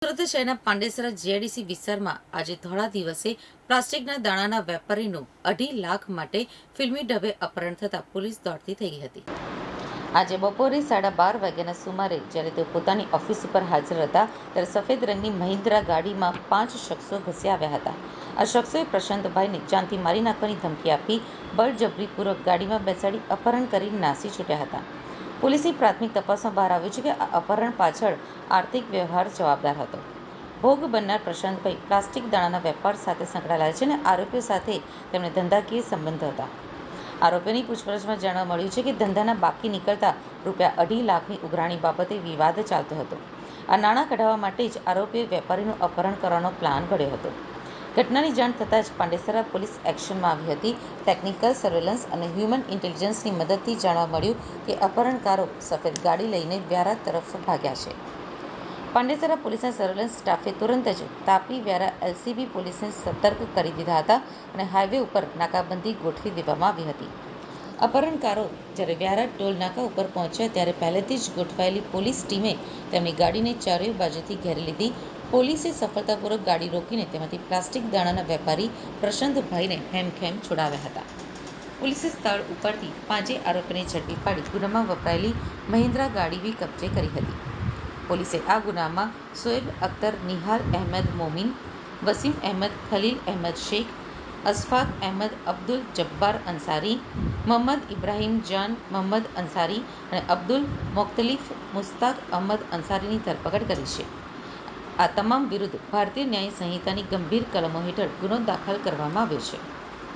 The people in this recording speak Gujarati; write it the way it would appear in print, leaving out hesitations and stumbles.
સુરત શહેરના પાંડેસરા જીઆઈડીસી વિસ્તારમાં આજે ધોળા દિવસે પ્લાસ્ટિકના દાણાના વેપારીનું 2.5 લાખ માટે ફિલ્મી ઢબે અપહરણ થતાં પોલીસ દોડતી થઈ ગઈ હતી. આજે બપોરે 12:30 વાગ્યાના સુમારે જ્યારે તેઓ પોતાની ઓફિસ ઉપર હાજર હતા ત્યારે સફેદ રંગની મહિન્દ્રા ગાડીમાં 5 શખ્સો ઘસી આવ્યા હતા. આ શખ્સોએ પ્રશાંતભાઈને જાનથી મારી નાખવાની ધમકી આપી બળજબરીપૂર્વક ગાડીમાં બેસાડી અપહરણ કરી નાસી છૂટ્યા હતા. પોલીસની પ્રાથમિક તપાસમાં બહાર આવ્યું છે કે આ અપહરણ પાછળ આર્થિક વ્યવહાર જવાબદાર હતો. ભોગ બનનાર પ્રશાંતભાઈ પ્લાસ્ટિક દાણાના વેપાર સાથે સંકળાયેલા છે અને આરોપીઓ સાથે તેમને ધંધાકીય સંબંધ હતા. આરોપીઓની પૂછપરછમાં જાણવા મળ્યું છે કે ધંધાના બાકી નીકળતા ₹2.5 લાખની ઉઘરાણી બાબતે વિવાદ ચાલતો હતો. આ નાણાં કઢાવવા માટે જ આરોપીઓએ વેપારીનું અપહરણ કરવાનો પ્લાન ઘડ્યો હતો. ઘટનાની જાણ થતાં જ પાંડેસરા પોલીસ એક્શનમાં આવી હતી. ટેકનિકલ સર્વેલન્સ અને હ્યુમન ઇન્ટેલિજન્સની મદદથી જાણવા મળ્યું કે અપહરણકારો સફેદ ગાડી લઈને વ્યારા તરફ ભાગ્યા છે. પાંડેસરા પોલીસના સર્વેલન્સ સ્ટાફે તુરંત જ તાપી વ્યારા એલસીબી પોલીસને સતર્ક કરી દીધા હતા અને હાઈવે ઉપર નાકાબંધી ગોઠવી દેવામાં આવી હતી. અપહરણકારો જ્યારે વ્યારા ટોલ નાકા ઉપર પહોંચ્યા ત્યારે પહેલેથી જ ગોઠવાયેલી પોલીસ ટીમે તેમની ગાડીને ચારેય બાજુથી ઘેરી લીધી. પોલીસે સફળતાપૂર્વક ગાડી રોકીને તેમાંથી પ્લાસ્ટિક દાણાના વેપારી પ્રશાંતભાઈને હેમખેમ છોડાવ્યા હતા. પોલીસે સ્થળ ઉપરથી 5 આરોપીને ઝડપી પાડી ગુનામાં વપરાયેલી મહિન્દ્રા ગાડી બી કબજે કરી હતી. પોલીસે આ ગુનામાં શોએબ અખ્તર, નિહાલ અહેમદ મોમીન, વસીમ અહેમદ, ખલીલ અહેમદ શેખ, અશફાક અહેમદ, અબ્દુલ જબ્બાર અંસારી, મોહમ્મદ ઇબ્રાહીમ જાન મોહમ્મદ અંસારી અને અબ્દુલ મોખ્તલિફ મુશ્તાક અહમદ અંસારીની ધરપકડ કરી છે. આ તમામ વિરુદ્ધ ભારતીય ન્યાય સંહિતાની ગંભીર કલમો હેઠળ ગુનો દાખલ કરવામાં આવ્યો છે.